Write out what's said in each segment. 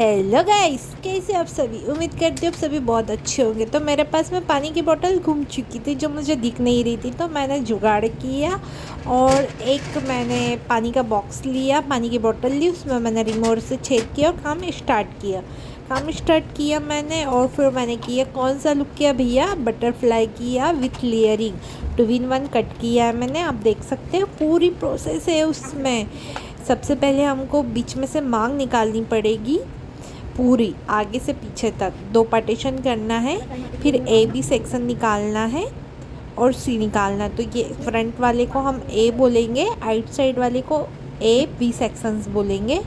Hello guys, कैसे आप सभी। उम्मीद करती हूँ आप सभी बहुत अच्छे होंगे। तो मेरे पास में पानी की बोतल घूम चुकी थी जो मुझे दिख नहीं रही थी, तो मैंने जुगाड़ किया और एक मैंने पानी का बॉक्स लिया, पानी की बोतल ली, उसमें मैंने रिमोट से छेद किया और काम स्टार्ट किया मैंने। और फिर मैंने किया, कौन सा लुक किया भैया, बटरफ्लाई किया विथ लेयरिंग, 2 in 1 कट किया है मैंने। आप देख सकते हो पूरी प्रोसेस है उसमें। सबसे पहले हमको बीच में से मांग निकालनी पड़ेगी, पूरी आगे से पीछे तक 2 पार्टीशन करना है। फिर ए बी सेक्शन निकालना है और सी निकालना है। तो ये फ्रंट वाले को हम ए बोलेंगे, आउट साइड वाले को ए बी सेक्शंस बोलेंगे।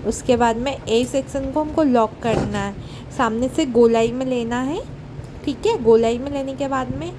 उसके बाद में ए सेक्शन को हमको लॉक करना है, सामने से गोलाई में लेना है। ठीक है, गोलाई में लेने के बाद में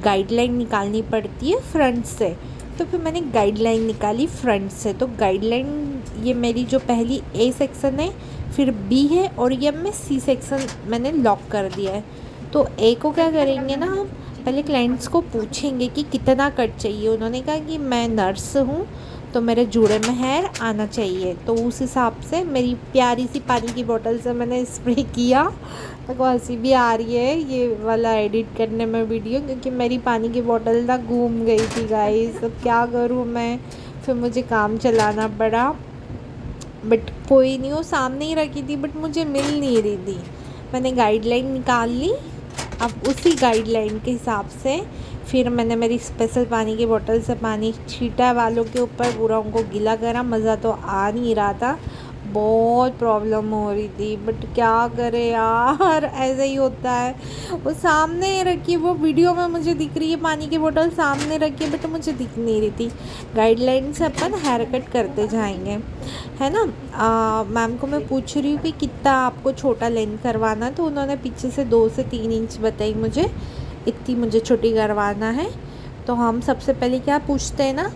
गाइडलाइन निकालनी पड़ती है फ्रंट से। तो फिर मैंने गाइडलाइन निकाली फ्रंट से। तो गाइडलाइन ये मेरी जो पहली ए सेक्शन है, फिर बी है और ये मैं सी सेक्शन मैंने लॉक कर दिया है। तो ए को क्या करेंगे ना, हम पहले क्लाइंट्स को पूछेंगे कि कितना कट चाहिए। उन्होंने कहा कि मैं नर्स हूँ तो मेरे जूड़े में हेयर आना चाहिए। तो उस हिसाब से मेरी प्यारी सी पानी की बोतल से मैंने स्प्रे किया। मेरे को हंसी भी आ रही है ये वाला एडिट करने में वीडियो, क्योंकि मेरी पानी की बोतल ना घूम गई थी गाइस। अब क्या करूँ मैं, फिर मुझे काम चलाना पड़ा। बट कोई नहीं, वो सामने ही रखी थी बट मुझे मिल नहीं रही थी। मैंने गाइडलाइन निकाल ली। अब उसी गाइडलाइन के हिसाब से फिर मैंने मेरी स्पेशल पानी की बोतल से पानी छीटा वालों के ऊपर, पूरा उनको गीला करा। मज़ा तो आ नहीं रहा था, बहुत प्रॉब्लम हो रही थी, बट क्या करे यार, ऐसा ही होता है। वो सामने रखी, वो वीडियो में मुझे दिख रही है पानी की बोतल सामने रखी है, बट मुझे दिख नहीं रही थी। गाइडलाइन से अपन हेयर कट करते जाएंगे, है ना। मैम को मैं पूछ रही हूँ कि कितना आपको छोटा लेंथ करवाना, तो उन्होंने पीछे से 2 से 3 इंच बताई मुझे, इतनी मुझे छोटी करवाना है। तो हम सबसे पहले क्या पूछते हैं ना,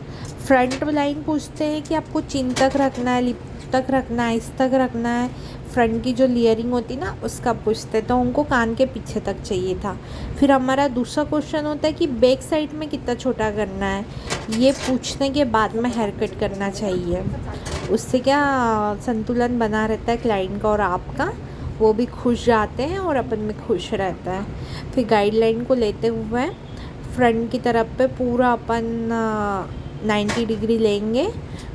फ्रंट लाइन पूछते हैं कि आपको चिन तक रखना है, लिप तक रखना है, इस तक रखना है। फ्रंट की जो लेयरिंग होती ना उसका पूछते हैं, तो उनको कान के पीछे तक चाहिए था। फिर हमारा दूसरा क्वेश्चन होता है कि बैक साइड में कितना छोटा करना है। ये पूछने के बाद में हेयर कट करना चाहिए। उससे क्या संतुलन बना रहता है क्लाइंट का और आपका, वो भी खुश जाते हैं और अपन भी खुश रहता है। फिर गाइडलाइन को लेते हुए फ्रंट की तरफ पे पूरा अपन 90 डिग्री लेंगे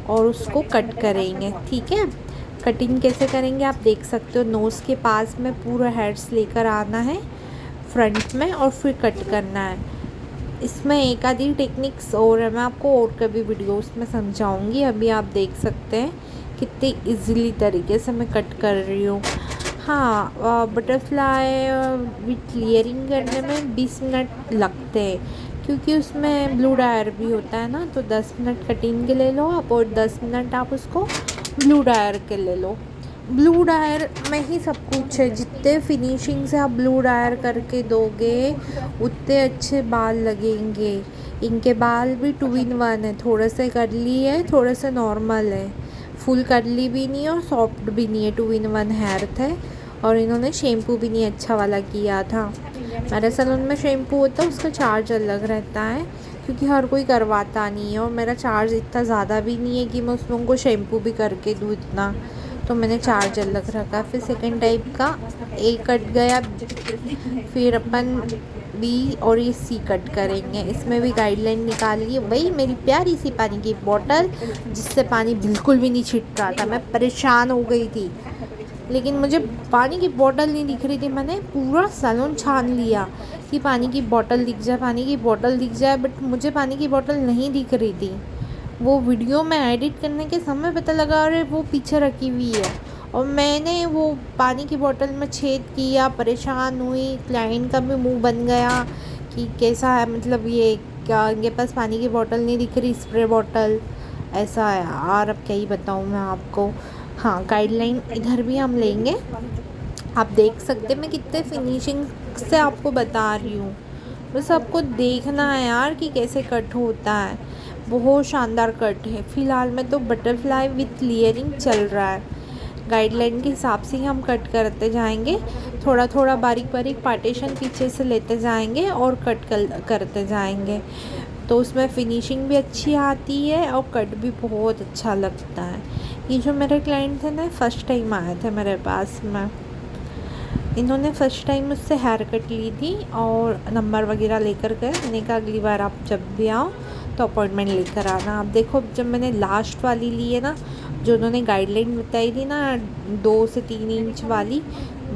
और उसको कट करेंगे। ठीक है, कटिंग कैसे करेंगे आप देख सकते हो। नोज़ के पास में पूरा हेड्स लेकर आना है फ्रंट में और फिर कट करना है। इसमें एक आधी टेक्निक्स और है, मैं आपको और कभी वीडियोस में समझाऊंगी। अभी आप देख सकते हैं कितने इजीली तरीके से मैं कट कर रही हूँ। हाँ, बटरफ्लाई विथ लेयरिंग करने में 20 मिनट लगते हैं, क्योंकि उसमें ब्लू डायर भी होता है ना। तो 10 मिनट कटिंग के ले लो आप और 10 मिनट आप उसको ब्लू डायर के ले लो। ब्लू डायर में ही सब कुछ है, जितने फिनिशिंग से आप ब्लू डायर करके दोगे उतने अच्छे बाल लगेंगे। इनके बाल भी 2 in 1 है, थोड़े से कर्ली है, थोड़े से नॉर्मल है, फुल कर्ली भी नहीं है और सॉफ्ट भी नहीं है। 2 in 1 हेयर थे और इन्होंने शैम्पू भी नहीं अच्छा वाला किया था। मेरे सैलून में शैम्पू होता है, उसका चार्ज अलग रहता है, क्योंकि हर कोई करवाता नहीं है और मेरा चार्ज इतना ज़्यादा भी नहीं है कि मैं उसमें उनको शैम्पू भी करके दूँ इतना। तो मैंने चार्ज अलग रखा। फिर सेकंड टाइप का ए कट गया, फिर अपन बी और ये सी कट करेंगे। इसमें भी गाइडलाइन निकाली, वही मेरी प्यारी सी पानी की बोतल जिससे पानी बिल्कुल भी नहीं छिट रहा था। मैं परेशान हो गई थी, लेकिन मुझे पानी की बोतल नहीं दिख रही थी। मैंने पूरा सैलून छान लिया कि पानी की बोतल दिख जाए, पानी की बोतल दिख जाए, बट मुझे पानी की बोतल नहीं दिख रही थी। वो वीडियो में एडिट करने के समय पता लगा अरे वो पीछे रखी हुई है, और मैंने वो पानी की बोतल में छेद किया, परेशान हुई। क्लाइंट का भी मुंह बन गया कि कैसा है, मतलब ये क्या इनके पास पानी की बोतल नहीं दिख रही, स्प्रे बोतल। ऐसा है यार, अब क्या ही बताऊँ मैं आपको। हाँ, गाइडलाइन इधर भी हम लेंगे। आप देख सकते हैं मैं कितने फिनिशिंग से आपको बता रही हूँ, बस आपको देखना है यार कि कैसे कट होता है। बहुत शानदार कट है। फ़िलहाल में तो बटरफ्लाई विथ लेयरिंग चल रहा है। गाइडलाइन के हिसाब से ही हम कट करते जाएंगे, थोड़ा थोड़ा बारीक बारीक पार्टीशन पीछे से लेते जाएंगे और कट करते जाएंगे। तो उसमें फिनिशिंग भी अच्छी आती है और कट भी बहुत अच्छा लगता है। ये जो मेरे क्लाइंट थे ना, फर्स्ट टाइम आए थे मेरे पास में। इन्होंने फ़र्स्ट टाइम मुझसे हेयर कट ली थी और नंबर वगैरह लेकर गए। मैंने कहा अगली बार आप जब भी आओ तो अपॉइंटमेंट लेकर आना। आप देखो, जब मैंने लास्ट वाली ली है ना, जो उन्होंने गाइडलाइन बताई थी ना 2 से 3 इंच वाली,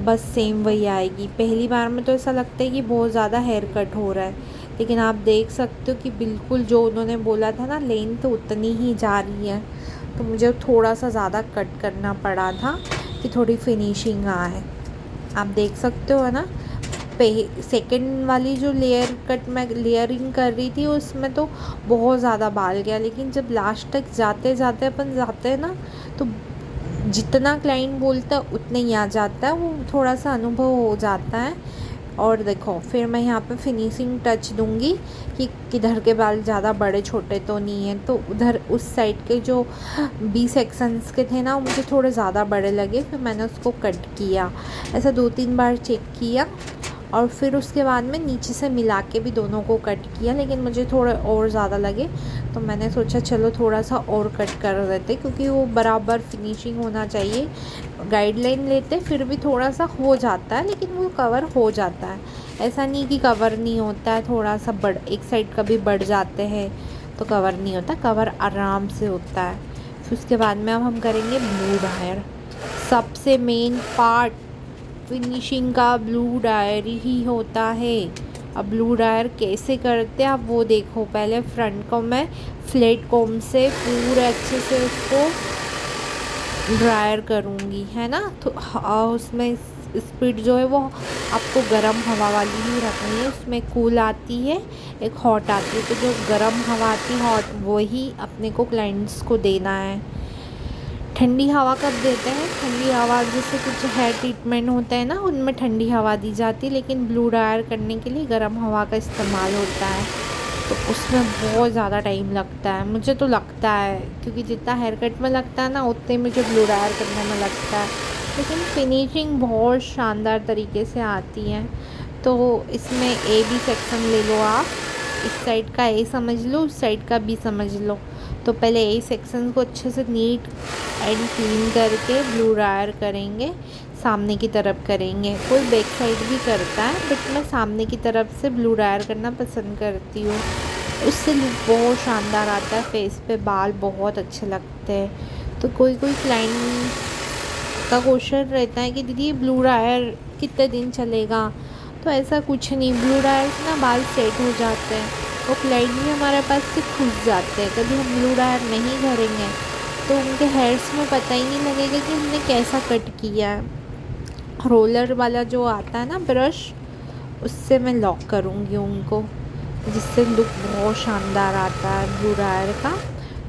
बस सेम वही आएगी। पहली बार में तो ऐसा लगता है कि बहुत ज़्यादा हेयर कट हो रहा है, लेकिन आप देख सकते हो कि बिल्कुल जो उन्होंने बोला था ना, लेंथ उतनी ही जा रही है। तो मुझे थोड़ा सा ज़्यादा कट करना पड़ा था कि थोड़ी फिनिशिंग आए। आप देख सकते हो, है ना। सेकंड वाली जो लेयर कट मैं लेयरिंग कर रही थी, उसमें तो बहुत ज़्यादा बाल गया, लेकिन जब लास्ट तक जाते जाते अपन जाते हैं ना, तो जितना क्लाइंट बोलता है उतना ही आ जाता है, वो थोड़ा सा अनुभव हो जाता है। और देखो, फिर मैं यहाँ पे फिनिशिंग टच दूंगी कि किधर के बाल ज़्यादा बड़े छोटे तो नहीं हैं। तो उधर उस साइड के जो बी सेक्शंस के थे ना, वो मुझे थोड़े ज़्यादा बड़े लगे, फिर मैंने उसको कट किया। ऐसा 2-3 बार चेक किया और फिर उसके बाद में नीचे से मिला के भी दोनों को कट किया, लेकिन मुझे थोड़े और ज़्यादा लगे तो मैंने सोचा चलो थोड़ा सा और कट कर देते, क्योंकि वो बराबर फिनिशिंग होना चाहिए। गाइडलाइन लेते फिर भी थोड़ा सा हो जाता है, लेकिन वो कवर हो जाता है। ऐसा नहीं कि कवर नहीं होता है, थोड़ा सा एक साइड का भी बढ़ जाते हैं तो कवर नहीं होता, कवर आराम से होता है। फिर उसके बाद में अब हम करेंगे ब्लू डायर। सबसे मेन पार्ट फिनिशिंग का ब्लू डायर ही होता है। अब ब्लू डायर कैसे करते हैं आप वो देखो। पहले फ्रंट को मैं फ्लैट कॉम्ब से पूरे अच्छे से उसको ड्रायर करूँगी, है ना। तो उसमें स्पीड जो है वो आपको गर्म हवा वाली ही रखनी है। उसमें कूल आती है, एक हॉट आती है, तो जो गर्म हवा आती है हॉट, वही अपने को क्लाइंट्स को देना है। ठंडी हवा कब देते हैं? ठंडी हवा जैसे कुछ हेयर ट्रीटमेंट होता है ना, उनमें ठंडी हवा दी जाती है, लेकिन ब्लू डायर करने के लिए गर्म हवा का इस्तेमाल होता है। तो उसमें बहुत ज़्यादा टाइम लगता है, मुझे तो लगता है, क्योंकि जितना हेयर कट में लगता है ना, उतने मुझे ब्लू डायर करने में लगता है। लेकिन फिनिशिंग बहुत शानदार तरीके से आती है। तो इसमें ए बी सेक्शन ले लो आप, इस साइड का ए समझ लो, उस साइड का बी समझ लो। तो पहले ए सेक्शन को अच्छे से नीट एंड क्लीन करके ब्लू डायर करेंगे, सामने की तरफ करेंगे। कोई बैक साइड भी करता है, बट मैं सामने की तरफ से ब्लू डायर करना पसंद करती हूँ। उससे लुक बहुत शानदार आता है, फेस पे बाल बहुत अच्छे लगते हैं। तो कोई क्लाइंट का क्वेश्चन रहता है कि दीदी ब्लू डायर कितने दिन चलेगा? तो ऐसा कुछ नहीं, ब्लू डायर से ना बाल सेट हो जाते हैं और क्लाइंट भी हमारे पास से खुश जाते हैं। कभी हम ब्लू डायर नहीं करेंगे तो उनके हेयर्स में पता ही नहीं लगेगा कि हमने कैसा कट किया है। रोलर वाला जो आता है ना ब्रश, उससे मैं लॉक करूँगी उनको, जिससे लुक बहुत शानदार आता है ब्लू डायर का।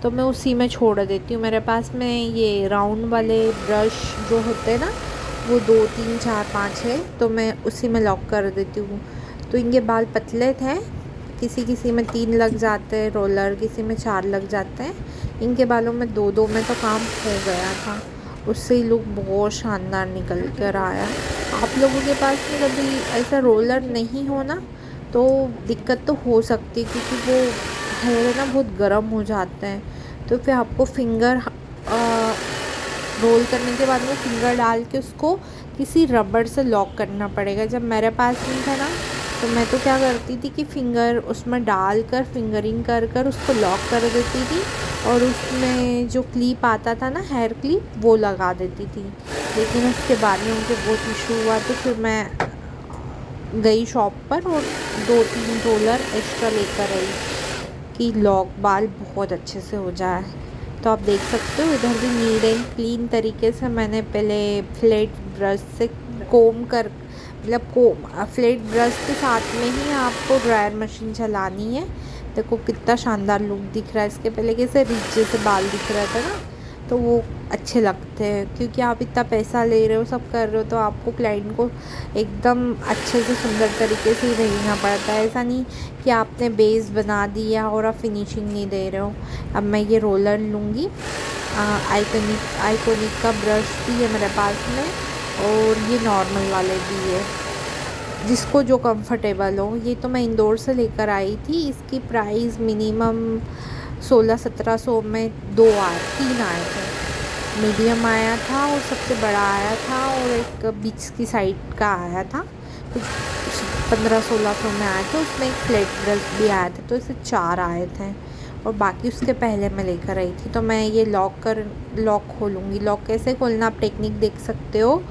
तो मैं उसी में छोड़ देती हूँ। मेरे पास में ये राउंड वाले ब्रश जो होते हैं ना, वो 2 3 4 5 है, तो मैं उसी में लॉक कर देती हूँ। तो इनके बाल पतले थे, किसी में 3 लग जाते हैं रोलर, किसी में 4 लग जाते हैं। इनके बालों में 2-2 में तो काम हो गया था, उससे ही लुक बहुत शानदार निकल कर आया। आप लोगों के पास में कभी ऐसा रोलर नहीं हो ना, तो दिक्कत तो हो सकती है, क्योंकि वो हेयर है ना बहुत गर्म हो जाते हैं। तो फिर आपको फिंगर रोल करने के बाद में फिंगर डाल के उसको किसी रबड़ से लॉक करना पड़ेगा। जब मेरे पास नहीं था ना, तो मैं तो क्या करती थी कि फिंगर उसमें डाल कर फिंगरिंग कर उसको लॉक कर देती थी, और उसमें जो क्लिप आता था ना, हेयर क्लिप, वो लगा देती थी। लेकिन उसके बाद में उनको बहुत इशू हुआ, तो फिर मैं गई शॉप पर और 2-3 रोलर एक्स्ट्रा लेकर आई कि लॉक बाल बहुत अच्छे से हो जाए। तो आप देख सकते हो, इधर भी नीट एंड क्लीन तरीके से मैंने पहले फ्लैट ब्रश से कोम कर, मतलब फ्लैट ब्रश के साथ में ही आपको ड्रायर मशीन चलानी है। देखो कितना शानदार लुक दिख रहा है। इसके पहले कैसे रीचे से बाल दिख रहा था ना, तो वो अच्छे लगते हैं, क्योंकि आप इतना पैसा ले रहे हो, सब कर रहे हो, तो आपको क्लाइंट को एकदम अच्छे से सुंदर तरीके से ही भेजना पड़ता है। ऐसा नहीं कि आपने बेस बना दिया और आप फिनिशिंग नहीं दे रहे हो। अब मैं ये रोलर लूँगी, आइकॉनिक का ब्रश भी है मेरे पास में, और ये नॉर्मल वाले भी है, जिसको जो कंफर्टेबल हो। ये तो मैं इंदौर से लेकर आई थी, इसकी प्राइस मिनिमम 1600-1700 में 3 आए थे। मीडियम आया था और सबसे बड़ा आया था, और एक बीच की साइड का आया था, कुछ 1500-1600 में आया था। उसमें एक फ्लैट ब्रश भी आया था, तो इसे 4 आए थे, और बाकी उसके पहले मैं लेकर आई थी। तो मैं ये लॉक खोलूँगी। लॉक कैसे खोलना आप टेक्निक देख सकते हो,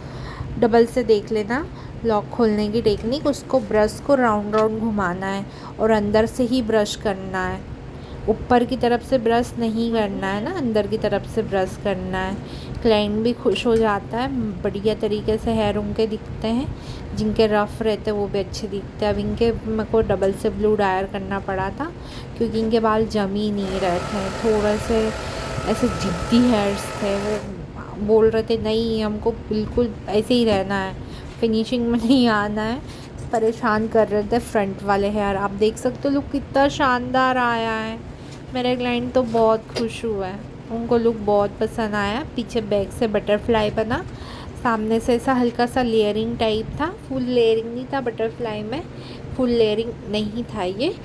डबल से देख लेना लॉक खोलने की टेक्निक। उसको ब्रश को राउंड राउंड घुमाना है और अंदर से ही ब्रश करना है, ऊपर की तरफ से ब्रश नहीं करना है ना, अंदर की तरफ से ब्रश करना है। क्लाइंट भी खुश हो जाता है, बढ़िया तरीके से हेयर उनके दिखते हैं, जिनके रफ़ रहते हैं वो भी अच्छे दिखते हैं। अब इनके मेरे को डबल से ब्लू डायर करना पड़ा था, क्योंकि इनके बाल जम ही नहीं रहे थे, थोड़े से ऐसे जिद्दी हेयर्स थे। वो बोल रहे थे नहीं हमको बिल्कुल ऐसे ही रहना है, फिनिशिंग में नहीं आना है, परेशान कर रहे थे फ्रंट वाले हेयर। आप देख सकते हो लुक कितना शानदार आया है। मेरे क्लाइंट तो बहुत खुश हुआ है, उनको लुक बहुत पसंद आया। पीछे बैक से बटरफ्लाई बना, सामने से ऐसा हल्का सा लेयरिंग टाइप था, फुल लेयरिंग नहीं था बटरफ्लाई में, फुल लेयरिंग नहीं था, ये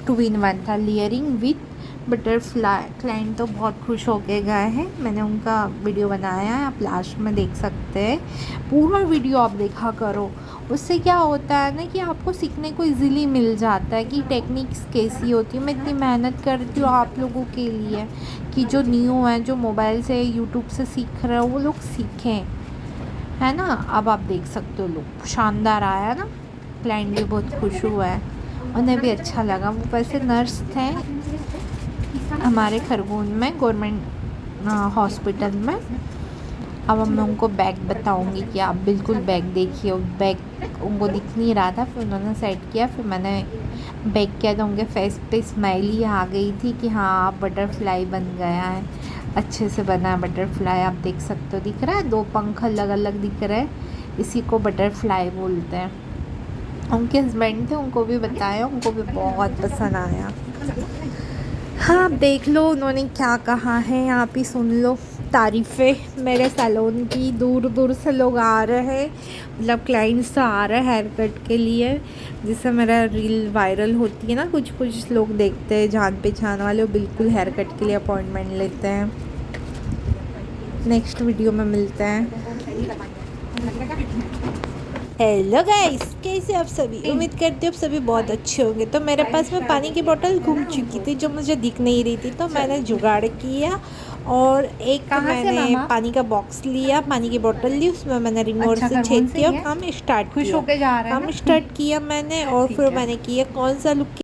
2 in 1 था, लेयरिंग विथ बटरफ्लाई। क्लाइंट तो बहुत खुश हो के गए हैं। मैंने उनका वीडियो बनाया है, आप लास्ट में देख सकते हैं। पूरा वीडियो आप देखा करो, उससे क्या होता है ना कि आपको सीखने को इजीली मिल जाता है कि टेक्निक्स कैसी होती है। मैं इतनी मेहनत करती हूँ आप लोगों के लिए कि जो न्यू हैं, जो मोबाइल से यूट्यूब से सीख रहे हो, वो लोग सीखें, है ना। अब आप देख सकते हो लुक शानदार आया ना, क्लाइंट भी बहुत खुश हुआ है, उन्हें भी अच्छा लगा। वो वैसे नर्स थे हमारे खरगोन में गवर्नमेंट हॉस्पिटल में। अब मैं उनको बैग बताऊंगी कि आप बिल्कुल बैग देखिए। बैग उनको दिख नहीं रहा था, फिर उन्होंने सेट किया, फिर मैंने बैग किया तो उनके फेस पे स्माइल ही आ गई थी कि हाँ आप बटरफ्लाई बन गया है, अच्छे से बना है बटरफ्लाई। आप देख सकते हो, दिख रहा है 2 पंख अलग अलग दिख रहे हैं, इसी को बटरफ्लाई बोलते हैं। उनके हस्बैंड थे, उनको भी बताया, उनको भी बहुत पसंद आया। हाँ आप देख लो उन्होंने क्या कहा है, आप ही सुन लो तारीफ़ें मेरे सैलून की। दूर दूर से लोग आ रहे हैं, मतलब क्लाइंट्स आ रहे हैं हेयर कट के लिए, जिससे मेरा रील वायरल होती है ना। कुछ कुछ लोग देखते हैं जान पहचान वाले, वो बिल्कुल हेयर कट के लिए अपॉइंटमेंट लेते हैं। नेक्स्ट वीडियो में मिलते हैं। हेलो गाइस, कैसे आप सभी? उम्मीद करती हूँ आप सभी बहुत अच्छे होंगे। तो मेरे पास में पानी की बोतल घूम चुकी थी जो मुझे दिख नहीं रही थी, तो मैंने जुगाड़ किया और एक मैंने पानी का बॉक्स लिया, पानी की बोतल ली, उसमें मैंने रिमोट से छेद किया और काम स्टार्ट किया। काम स्टार्ट किया मैंने, और फिर मैंने किया कौन सा लुक